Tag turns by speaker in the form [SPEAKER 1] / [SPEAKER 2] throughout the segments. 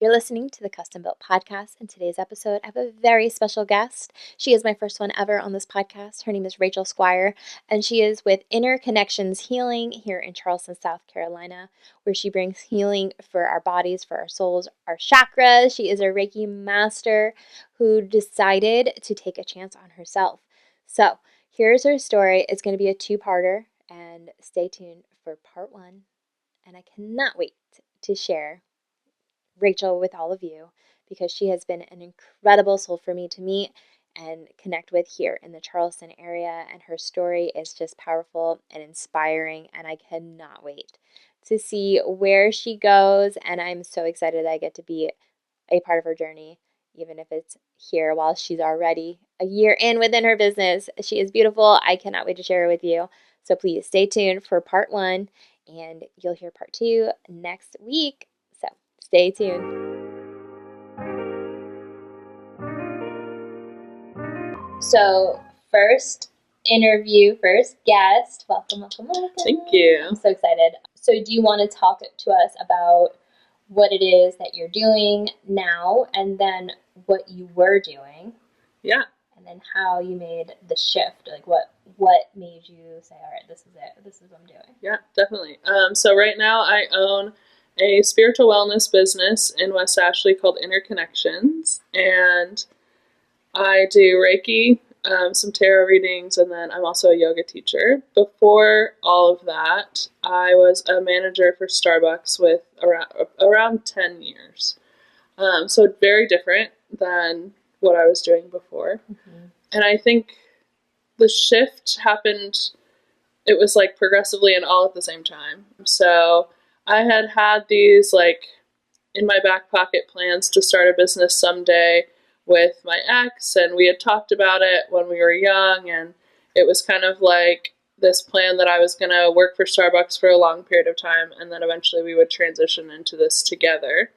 [SPEAKER 1] You're listening to the Custom Built Podcast. In today's episode, I have a very special guest. She is my first one ever on this podcast. Her name is Rachel Squire, and she is with Inner Connections Healing here in Charleston, South Carolina, where she brings healing for our bodies, for our souls, our chakras. She is a Reiki master who decided to take a chance on herself. So here's her story. It's going to be a two-parter, and stay tuned for part one. And I cannot wait to share Rachel with all of you, because she has been an incredible soul for me to meet and connect with here in the Charleston area, and her story is just powerful and inspiring, and I cannot wait to see where she goes, and I'm so excited that I get to be a part of her journey, even if it's here while she's already a year in within her business. She is beautiful. I cannot wait to share her with you. So please stay tuned for part one, and you'll hear part two next week. So stay tuned. So first guest. Welcome.
[SPEAKER 2] Thank you.
[SPEAKER 1] I'm so excited. So do you want to talk to us about what it is that you're doing now, and then what you were doing?
[SPEAKER 2] Yeah.
[SPEAKER 1] And then how you made the shift, like what made you say, all right, this is it, this is what I'm doing?
[SPEAKER 2] Yeah, definitely. So right now I own a spiritual wellness business in West Ashley called Inner Connections, and I do Reiki, some tarot readings, and then I'm also a yoga teacher. Before all of that, I was a manager for Starbucks with around 10 years. So very different than what I was doing before. Mm-hmm. And I think the shift happened, it was like progressively and all at the same time. So I had these like in my back pocket plans to start a business someday with my ex, and we had talked about it when we were young, and it was kind of like this plan that I was going to work for Starbucks for a long period of time, and then eventually we would transition into this together.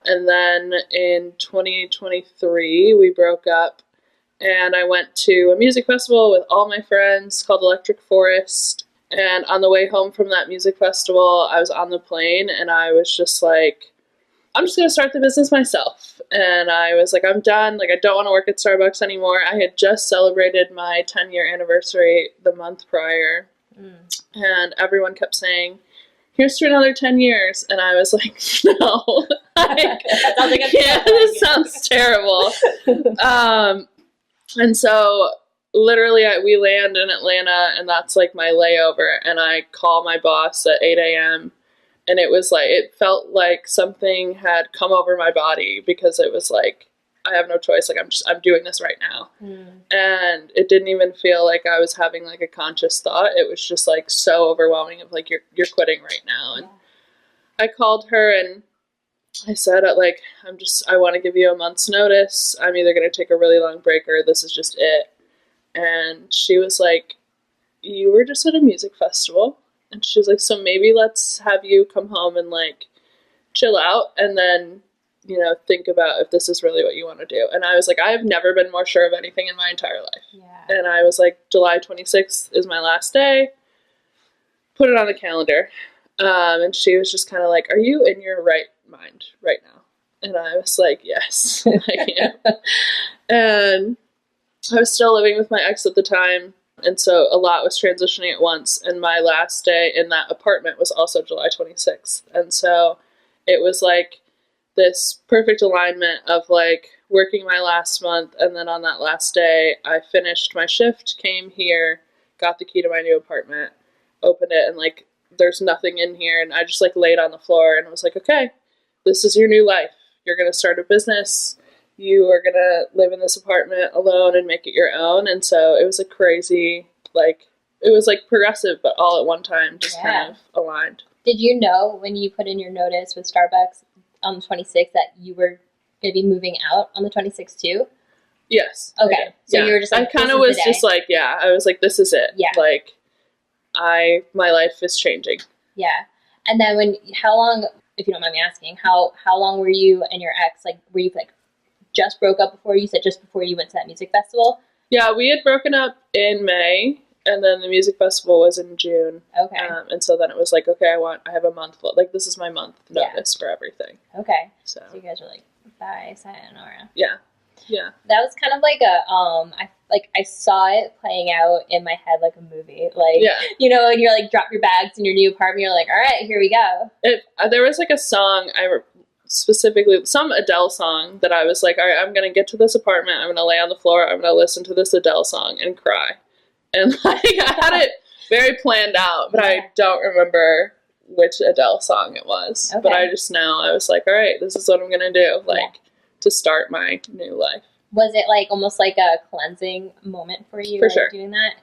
[SPEAKER 2] And then in 2023, we broke up, and I went to a music festival with all my friends called Electric Forest. And on the way home from that music festival, I was on the plane, and I was just like, I'm just going to start the business myself. And I was like, I'm done. Like, I don't want to work at Starbucks anymore. I had just celebrated my 10-year anniversary the month prior. And everyone kept saying, here's to another 10 years. And I was like, no. This sounds terrible. And so literally we land in Atlanta, and that's like my layover. And I call my boss at 8 a.m. And it was like, it felt like something had come over my body, because it was like, I have no choice. Like, I'm doing this right now. And it didn't even feel like I was having like a conscious thought. It was just like so overwhelming of like, you're quitting right now. And I called her and I said, like, I want to give you a month's notice. I'm either going to take a really long break or this is just it. And she was like, you were just at a music festival. And she was like, so maybe let's have you come home and like chill out, and then, think about if this is really what you want to do. And I was like, I have never been more sure of anything in my entire life. Yeah. And I was like, July 26th is my last day. Put it on the calendar. And she was just kind of like, are you in your right mind right now? And I was like, yes, I am. And I was still living with my ex at the time. And so a lot was transitioning at once. And my last day in that apartment was also July 26th. And so it was like this perfect alignment of like working my last month. And then on that last day, I finished my shift, came here, got the key to my new apartment, opened it, and like, there's nothing in here. And I just like laid on the floor and was like, okay, this is your new life. You're going to start a business. You are going to live in this apartment alone and make it your own. And so it was a crazy, like, it was like progressive, but all at one time, just kind of aligned.
[SPEAKER 1] Did you know when you put in your notice with Starbucks on the 26th that you were going to be moving out on the 26th too?
[SPEAKER 2] Yes.
[SPEAKER 1] Okay. So you were just like,
[SPEAKER 2] I kind of was just like, I was like, this is it.
[SPEAKER 1] Yeah.
[SPEAKER 2] Like, my life is changing.
[SPEAKER 1] Yeah. And then how long, if you don't mind me asking, how long were you and your ex, like, were you like, just broke up before? You said just before you went to that music festival?
[SPEAKER 2] Yeah, we had broken up in May, And then the music festival was in June.
[SPEAKER 1] Okay.
[SPEAKER 2] And so then it was like, okay, I have a month. Like, this is my month notice for everything.
[SPEAKER 1] Okay.
[SPEAKER 2] So
[SPEAKER 1] you guys were like, bye, sayonara.
[SPEAKER 2] Yeah. Yeah.
[SPEAKER 1] That was kind of like I saw it playing out in my head like a movie. Like, you know, and you're like, drop your bags in your new apartment. You're like, all right, here we go.
[SPEAKER 2] There was like a song, specifically some Adele song that I was like, all right, I'm going to get to this apartment. I'm going to lay on the floor. I'm going to listen to this Adele song and cry. And like, I had it very planned out, but I don't remember which Adele song it was. Okay. But I just know I was like, all right, this is what I'm going to do. Like, to start my new life. Was it like almost like a cleansing moment for you? For sure. Doing that?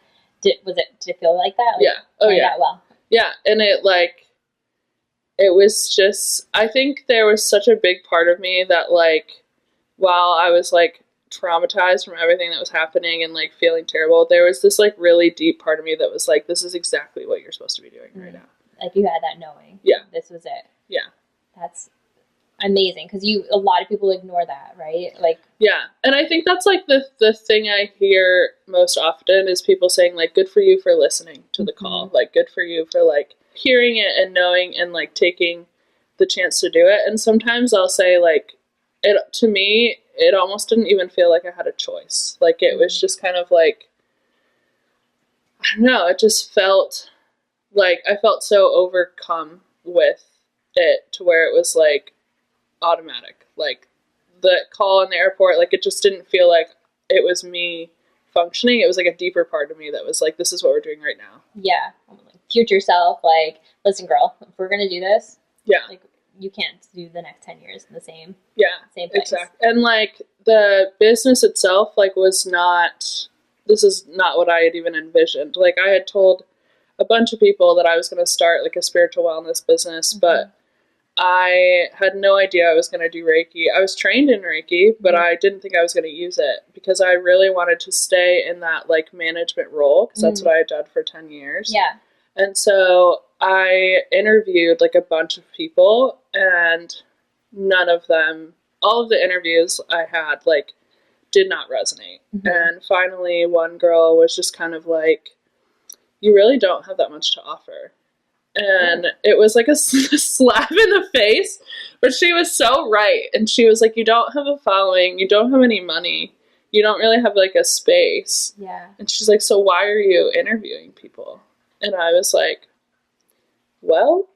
[SPEAKER 2] Did it feel like that? Like, yeah. Oh yeah. Well. Yeah. And it was just, I think there was such a big part of me that like, while I was like traumatized from everything that was happening and like feeling terrible, there was this like really deep part of me that was like, this is exactly what you're supposed to be doing right now. Like you had that knowing. Yeah. This was it. Yeah. That's amazing, because a lot of people ignore that, right? Like, yeah, and I think that's like the thing I hear most often is people saying like, good for you for listening to the call, like good for you for like hearing it and knowing and like taking the chance to do it. And sometimes I'll say like, to me it almost didn't even feel like I had a choice. Like it was just kind of like, I don't know, it just felt like I felt so overcome with it to where it was like automatic. Like the call in the airport, like it just didn't feel like it was me functioning. It was like a deeper part of me that was like, this is what we're doing right now. Yeah. Like, future self, like, listen girl, if we're gonna do this, like you can't do the next 10 years in the same place. Exactly. And like the business itself like this is not what I had even envisioned. Like I had told a bunch of people that I was going to start like a spiritual wellness business, but I had no idea I was going to do Reiki. I was trained in Reiki, but I didn't think I was going to use it because I really wanted to stay in that like management role, because that's what I had done for 10 years. Yeah. And so I interviewed like a bunch of people, and none of them, all of the interviews I had like did not resonate. And finally one girl was just kind of like, you really don't have that much to offer. And it was like a slap in the face, but she was so right. And she was like, you don't have a following, you don't have any money, you don't really have like a space. Yeah. And she's like, so why are you interviewing people? And I was like, well,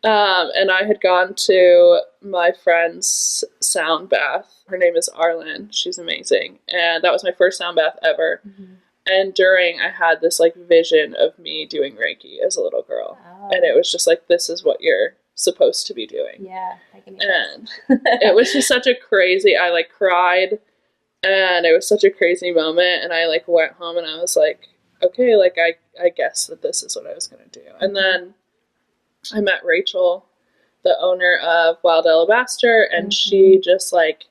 [SPEAKER 2] and I had gone to my friend's sound bath. Her name is Arlen. She's amazing. And that was my first sound bath ever. And I had this like vision of me doing Reiki as a little girl. Oh. And it was just like, this is what you're supposed to be doing. Yeah. And it was just such a crazy, I like cried, and it was such a crazy moment. And I like went home and I was like, okay, like I guess that this is what I was going to do. And then I met Rachel, the owner of Wild Alabaster, and she just like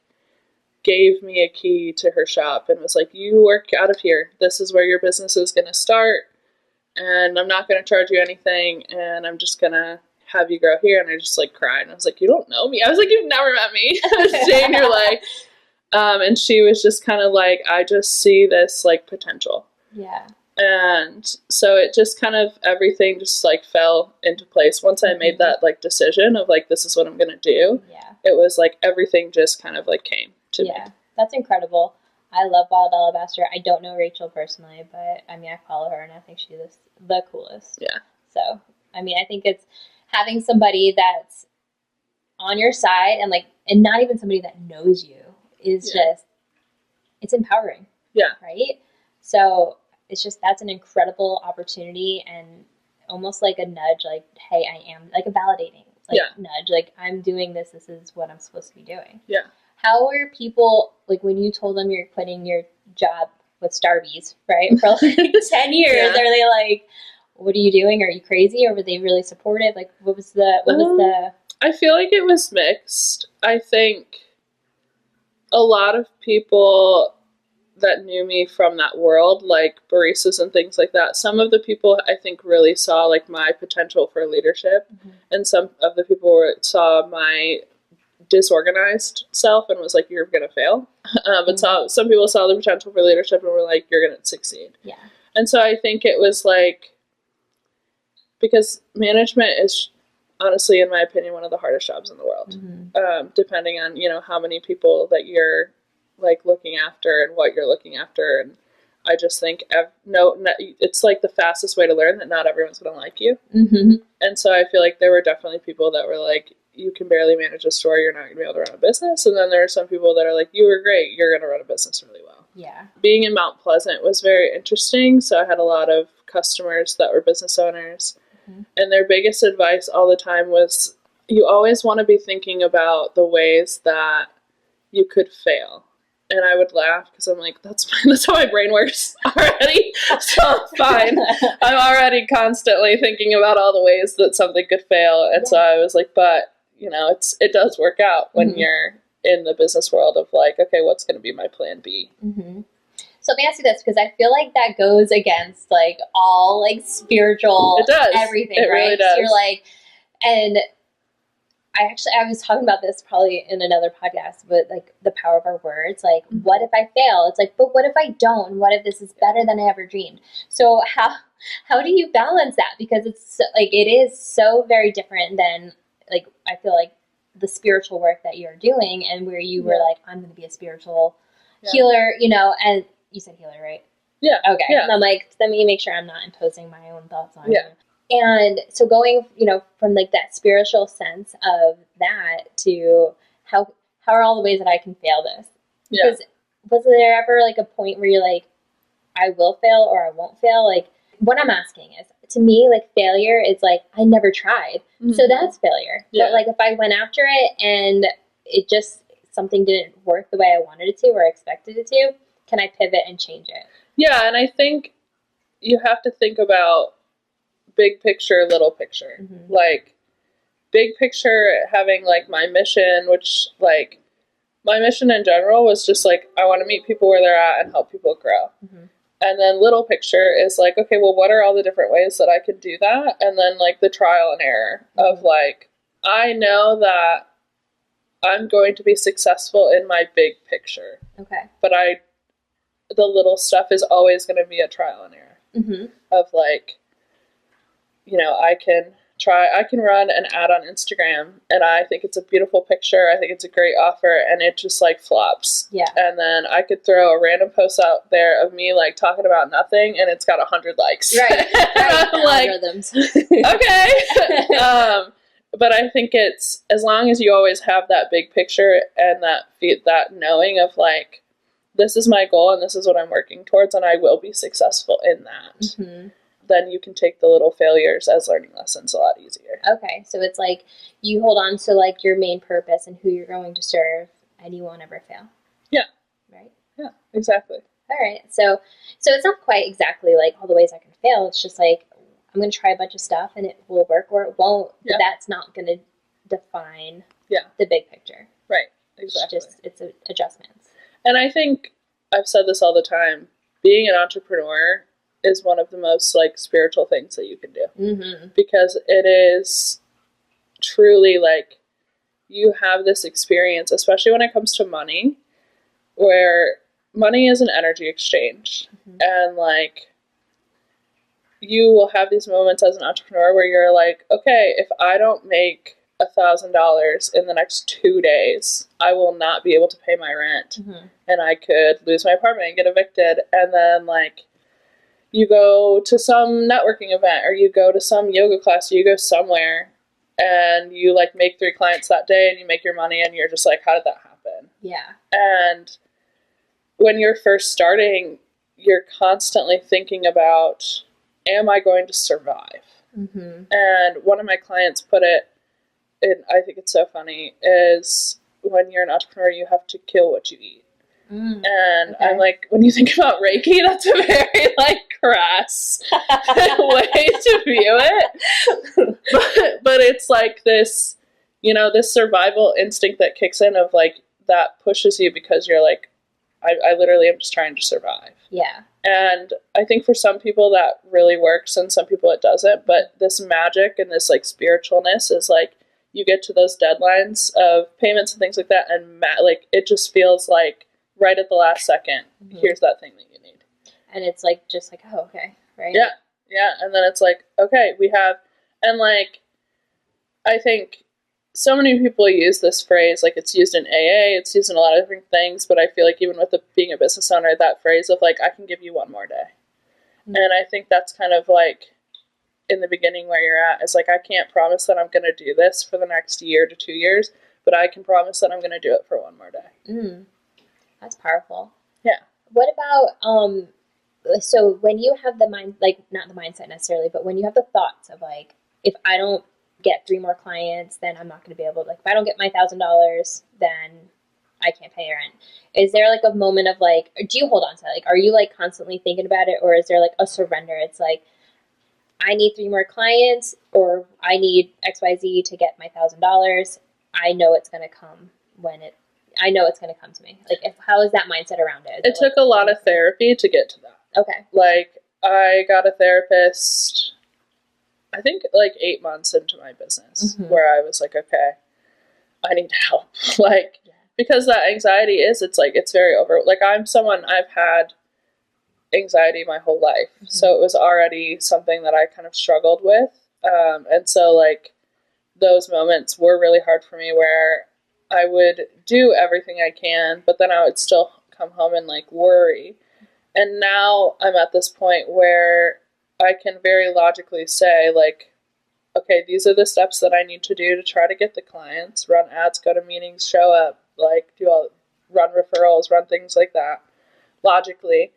[SPEAKER 2] gave me a key to her shop and was like, you work out of here. This is where your business is going to start. And I'm not going to charge you anything. And I'm just going to have you grow here. And I just like cried. And I was like, you don't know me. I was like, you've never met me a day in your life. And she was just kind of like, I just see this like potential. Yeah. And so it just kind of, everything just like fell into place. Once I made that like decision of like, this is what I'm going to do. Yeah. It was like, everything just kind of like came. Yeah, that's incredible. I love Wild Alabaster. I don't know Rachel personally, but I mean, I follow her and I think she's the coolest. Yeah. So, I mean, I think it's having somebody that's on your side and not even somebody that knows you is just, it's empowering. Yeah. Right? So it's just, that's an incredible opportunity and almost like a nudge, like, hey, I am, like a validating nudge, like I'm doing this. This is what I'm supposed to be doing. Yeah. How are people, like, when you told them you're quitting your job with Starbucks, right, for like 10 years, are they like, what are you doing? Are you crazy? Or were they really supportive? Like, what was the... I feel like it was mixed. I think a lot of people that knew me from that world, like baristas and things like that, some of the people I think really saw, like, my potential for leadership. And some of the people saw my disorganized self and was like, you're gonna fail. But some people saw the potential for leadership and were like, you're gonna succeed. Yeah. And so I think it was like, because management is honestly, in my opinion, one of the hardest jobs in the world, depending on, how many people that you're like looking after and what you're looking after. And I just think it's like the fastest way to learn that not everyone's going to like you. And so I feel like there were definitely people that were like, you can barely manage a store, you're not going to be able to run a business. And then there are some people that are like, you were great, you're going to run a business really well.
[SPEAKER 1] Yeah.
[SPEAKER 2] Being in Mount Pleasant was very interesting. So I had a lot of customers that were business owners. And their biggest advice all the time was, you always want to be thinking about the ways that you could fail. And I would laugh because I'm like, that's how my brain works already. So it's fine. I'm already constantly thinking about all the ways that something could fail. And so I was like, but, it does work out when you're in the business world of like, okay, what's going to be my plan B?
[SPEAKER 1] So let me ask you this, because I feel like that goes against like all like spiritual,
[SPEAKER 2] it does.
[SPEAKER 1] Everything,
[SPEAKER 2] it
[SPEAKER 1] right?
[SPEAKER 2] Really does.
[SPEAKER 1] So you're like, and I was talking about this probably in another podcast, but like the power of our words, like what if I fail? It's like, but what if I don't? What if this is better than I ever dreamed? So how do you balance that? Because it's like, it is so very different than like, I feel like the spiritual work that you're doing, and where you were like, I'm going to be a spiritual healer, and you said healer, right?
[SPEAKER 2] Yeah.
[SPEAKER 1] Okay.
[SPEAKER 2] Yeah.
[SPEAKER 1] I'm like, let me make sure I'm not imposing my own thoughts on you. And so going, from like that spiritual sense of that to how are all the ways that I can fail this?
[SPEAKER 2] Yeah.
[SPEAKER 1] Because was there ever like a point where you're like, I will fail or I won't fail? Like, what I'm asking is, to me, like failure is like, I never tried. So that's failure.
[SPEAKER 2] Yeah.
[SPEAKER 1] But like if I went after it and it just, something didn't work the way I wanted it to or expected it to, can I pivot and change it?
[SPEAKER 2] Yeah, and I think you have to think about big picture, little picture. Like, big picture, having like my mission, which like my mission in general was just like, I want to meet people where they're at and help people grow. And then little picture is like, okay, well, what are all the different ways that I could do that? And then like the trial and error of like, I know that I'm going to be successful in my big picture.
[SPEAKER 1] Okay.
[SPEAKER 2] But the little stuff is always going to be a trial and error of like, I can run an ad on Instagram and I think it's a beautiful picture. I think it's a great offer, and it just like flops.
[SPEAKER 1] Yeah.
[SPEAKER 2] And then I could throw a random post out there of me like talking about nothing and it's got 100 likes.
[SPEAKER 1] Right.
[SPEAKER 2] I'm like, okay. But I think it's, as long as you always have that big picture and that knowing of like, this is my goal and this is what I'm working towards and I will be successful in that. Then you can take the little failures as learning lessons a lot easier.
[SPEAKER 1] Okay, so it's like you hold on to like your main purpose and who you're going to serve, and you won't ever fail.
[SPEAKER 2] Yeah.
[SPEAKER 1] Right?
[SPEAKER 2] Yeah, exactly.
[SPEAKER 1] All right, so it's not quite exactly like all the ways I can fail. It's just like, I'm going to try a bunch of stuff and it will work or it won't. But that's not going to define the big picture.
[SPEAKER 2] Right, exactly.
[SPEAKER 1] It's adjustments.
[SPEAKER 2] And I think, I've said this all the time, being an entrepreneur is one of the most like spiritual things that you can do. Because it is truly like, you have this experience, especially when it comes to money, where money is an energy exchange. And like, you will have these moments as an entrepreneur where you're like, okay, if I don't make $1,000 in the next 2 days, I will not be able to pay my rent. And I could lose my apartment and get evicted. And then like, you go to some networking event or you go to some yoga class, or you go somewhere and you like make 3 clients that day and you make your money and you're just like, how did that happen?
[SPEAKER 1] Yeah.
[SPEAKER 2] And when you're first starting, you're constantly thinking about, am I going to survive? And one of my clients put it, and I think it's so funny, is when you're an entrepreneur, you have to kill what you eat. And I'm like, when you think about Reiki, that's a very like crass way to view it. But it's like this, this survival instinct that kicks in of like, that pushes you because you're like, I literally am just trying to survive.
[SPEAKER 1] Yeah.
[SPEAKER 2] And I think for some people that really works and some people it doesn't. But this magic and this like spiritualness is like, you get to those deadlines of payments and things like that. And like, it just feels like, right at the last second, here's that thing that you need.
[SPEAKER 1] And it's like, just like, oh, okay, right?
[SPEAKER 2] Yeah. Yeah. And then it's like, okay, we have, and like, I think so many people use this phrase, like it's used in AA, it's used in a lot of different things, but I feel like even with being a business owner, that phrase of like, I can give you one more day. Mm-hmm. And I think that's kind of like in the beginning where you're at, is like, I can't promise that I'm going to do this for the next year to 2 years, but I can promise that I'm going to do it for one more day.
[SPEAKER 1] That's powerful.
[SPEAKER 2] Yeah.
[SPEAKER 1] What about, so when you have the mind, like not the mindset necessarily, but when you have the thoughts of like, if I don't get 3 more clients, then I'm not going to be able to, like, if I don't get my $1,000, then I can't pay rent. Is there like a moment of like, do you hold on to that? Like, are you like constantly thinking about it, or is there like a surrender? It's like, I need 3 more clients, or I need XYZ to get my $1,000. I know it's going to come I know it's going to come to me. Like, how is that mindset around it?
[SPEAKER 2] It took a lot of therapy to get to that.
[SPEAKER 1] Okay.
[SPEAKER 2] Like, I got a therapist, I think like 8 months into my business, where I was like, okay, I need help. Like, because that anxiety it's like, it's very like, I'm someone, I've had anxiety my whole life. So it was already something that I kind of struggled with. And so like those moments were really hard for me, where I would do everything I can, but then I would still come home and like worry. And now I'm at this point where I can very logically say like, okay, these are the steps that I need to do to try to get the clients, run ads, go to meetings, show up, like run referrals, run things like that logically.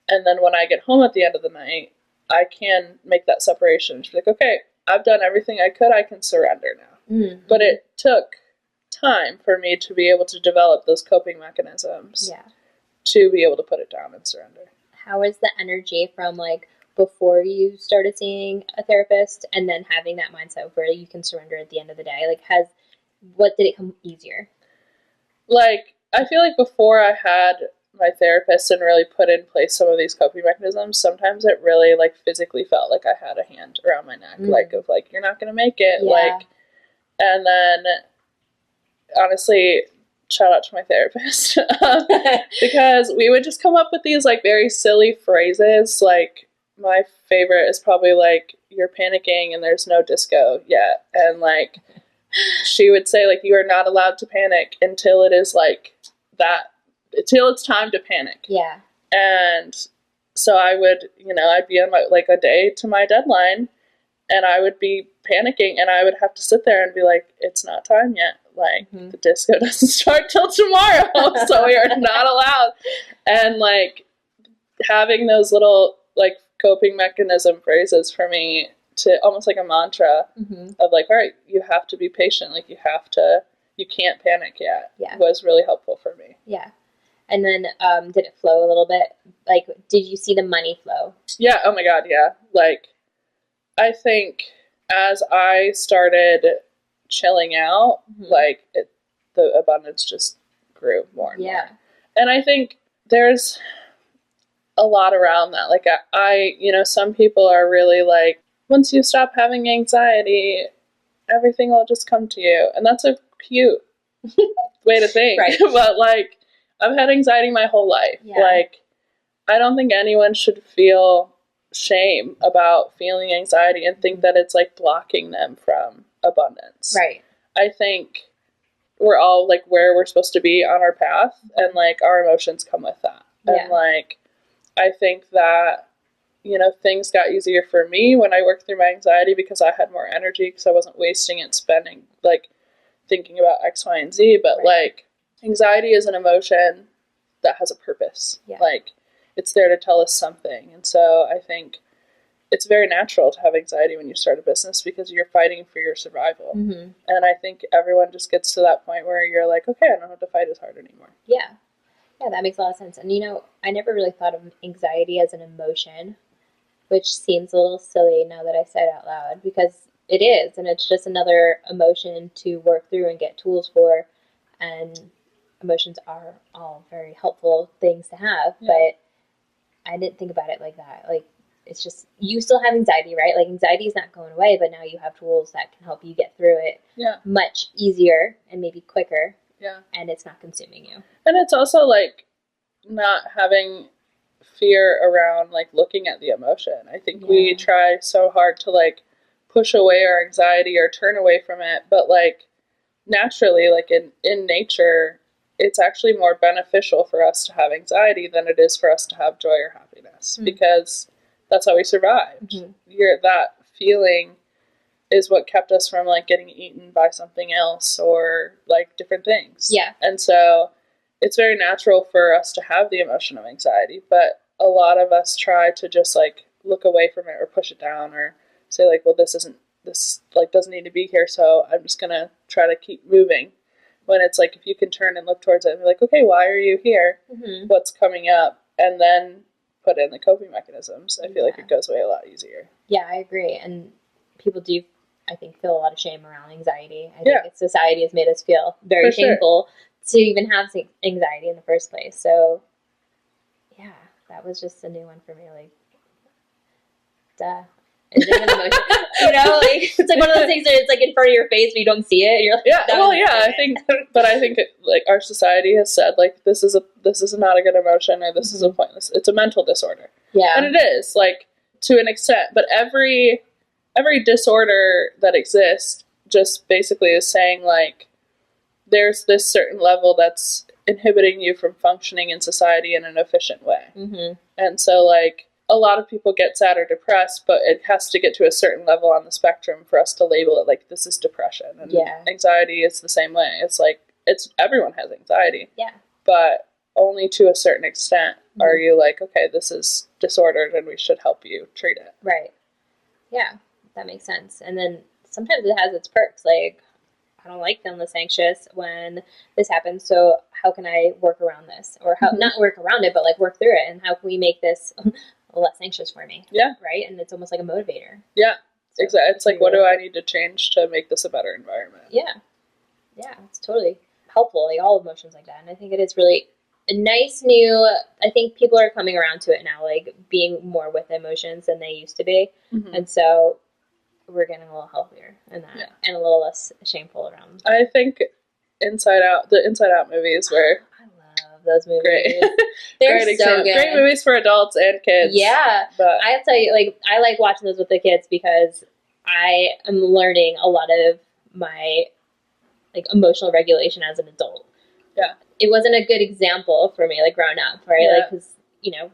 [SPEAKER 2] And then when I get home at the end of the night, I can make that separation. Just be like, okay, I've done everything I could. I can surrender now. But it took time for me to be able to develop those coping mechanisms to be able to put it down and surrender.
[SPEAKER 1] How is the energy from like before you started seeing a therapist and then having that mindset where you can surrender at the end of the day? Like, what did it come easier?
[SPEAKER 2] Like, I feel like before I had my therapist and really put in place some of these coping mechanisms, sometimes it really like physically felt like I had a hand around my neck, like of like, you're not going to make it. Like, and then honestly, shout out to my therapist, because we would just come up with these like very silly phrases. Like, my favorite is probably like, you're panicking and there's no disco yet. And like, she would say like, you are not allowed to panic until it is like that, until it's time to panic.
[SPEAKER 1] Yeah.
[SPEAKER 2] And so I would, I'd be on my, like a day to my deadline, and I would be panicking, and I would have to sit there and be like, it's not time yet. Like, the disco doesn't start till tomorrow, so we are not allowed. And like, having those little like coping mechanism phrases for me, to almost like a mantra of like, all right, you have to be patient. Like, you can't panic yet. Was really helpful for me.
[SPEAKER 1] Yeah. And then did it flow a little bit? Like, did you see the money flow?
[SPEAKER 2] Yeah. Oh my God. Yeah. Like, I think as I started chilling out, like the abundance just grew more and more. And I think there's a lot around that. Like, I some people are really like, once you stop having anxiety, everything will just come to you. And that's a cute way to think. Right. But like, I've had anxiety my whole life. Like, I don't think anyone should feel shame about feeling anxiety and think that it's like blocking them from abundance. Right. I think we're all like where we're supposed to be on our path, and like our emotions come with that. And like, I think that, things got easier for me when I worked through my anxiety because I had more energy, because I wasn't wasting it spending like thinking about X, Y, and Z. But like, anxiety is an emotion that has a purpose. Like, it's there to tell us something. And so I think it's very natural to have anxiety when you start a business, because you're fighting for your survival. And I think everyone just gets to that point where you're like, okay, I don't have to fight as hard anymore. Yeah, that makes a lot of sense. And I never really thought of anxiety as an emotion, which seems a little silly now that I said it out loud, because it is, and it's just another emotion to work through and get tools for. And emotions are all very helpful things to have, but I didn't think about it like that. Like, it's just, you still have anxiety, right? Like, anxiety is not going away, but now you have tools that can help you get through it much easier and maybe quicker. And it's not consuming you. And it's also like not having fear around like looking at the emotion. I think
[SPEAKER 1] Yeah.
[SPEAKER 2] we try so hard to like push away our anxiety or turn away from it, but like naturally, like in nature, it's actually more beneficial for us to have anxiety than it is for us to have joy or happiness, because that's how we survived. That feeling is what kept us from like getting eaten by something else or like different things.
[SPEAKER 1] Yeah.
[SPEAKER 2] And so it's very natural for us to have the emotion of anxiety, but a lot of us try to just like look away from it or push it down or say like, well, this like doesn't need to be here, so I'm just gonna try to keep moving. When it's like, if you can turn and look towards it and be like, okay, why are you here? What's coming up? And then put in the coping mechanisms. I feel like it goes away a lot easier.
[SPEAKER 1] Yeah, I agree. And people do, I think, feel a lot of shame around anxiety. I think society has made us feel very shameful to even have anxiety in the first place. So, yeah, that was just a new one for me. Like, duh. Is it an emotion? You know, like, it's like one of those things that it's like in front of your face, but you don't see it. You're like,
[SPEAKER 2] I think like our society has said like this is not a good emotion, or this is a pointless. It's a mental disorder. Yeah, and it is, like, to an extent, but every disorder that exists just basically is saying like there's this certain level that's inhibiting you from functioning in society in an efficient way. And so like, a lot of people get sad or depressed, but it has to get to a certain level on the spectrum for us to label it like this is depression. And anxiety is the same way. It's like, everyone has anxiety. Yeah. But only to a certain extent are you like, okay, this is disordered and we should help you treat it.
[SPEAKER 1] Right. Yeah, that makes sense. And then sometimes it has its perks. Like, I don't like feeling this anxious when this happens, so how can I work around this? Or how not work around it, but like work through it, and how can we make this less anxious for me? Yeah. Right? And it's almost like a motivator.
[SPEAKER 2] Yeah. So exactly. It's like, what do I need to change to make this a better environment?
[SPEAKER 1] Yeah. Yeah, it's totally helpful, like all emotions like that. And I think it is really a nice new, I think people are coming around to it now, like being more with emotions than they used to be. And so we're getting a little healthier in that, and a little less shameful around.
[SPEAKER 2] I think the Inside Out movies were...
[SPEAKER 1] those movies.
[SPEAKER 2] Great.
[SPEAKER 1] They're
[SPEAKER 2] great
[SPEAKER 1] so good.
[SPEAKER 2] Great movies for adults and kids.
[SPEAKER 1] Yeah. But I'll tell you, like, I like watching those with the kids because I am learning a lot of my like emotional regulation as an adult. Yeah. It wasn't a good example for me, like, growing up, right? Like, because, you know,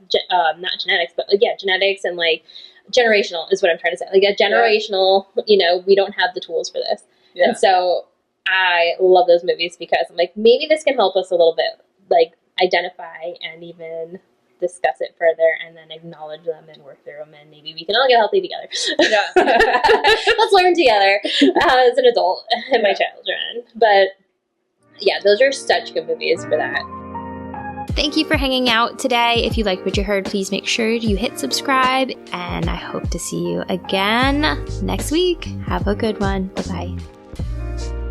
[SPEAKER 1] not genetics, but like, genetics and like generational is what I'm trying to say. Like a generational, you know, we don't have the tools for this. And so I love those movies because I'm like, maybe this can help us a little bit, like, identify and even discuss it further and then acknowledge them and work through them, and maybe we can all get healthy together. Let's learn together as an adult and my children. But yeah, those are such good movies for that.
[SPEAKER 3] Thank you for hanging out today. If you liked what you heard, please make sure you hit subscribe, and I hope to see you again next week. Have a good one. Bye-bye.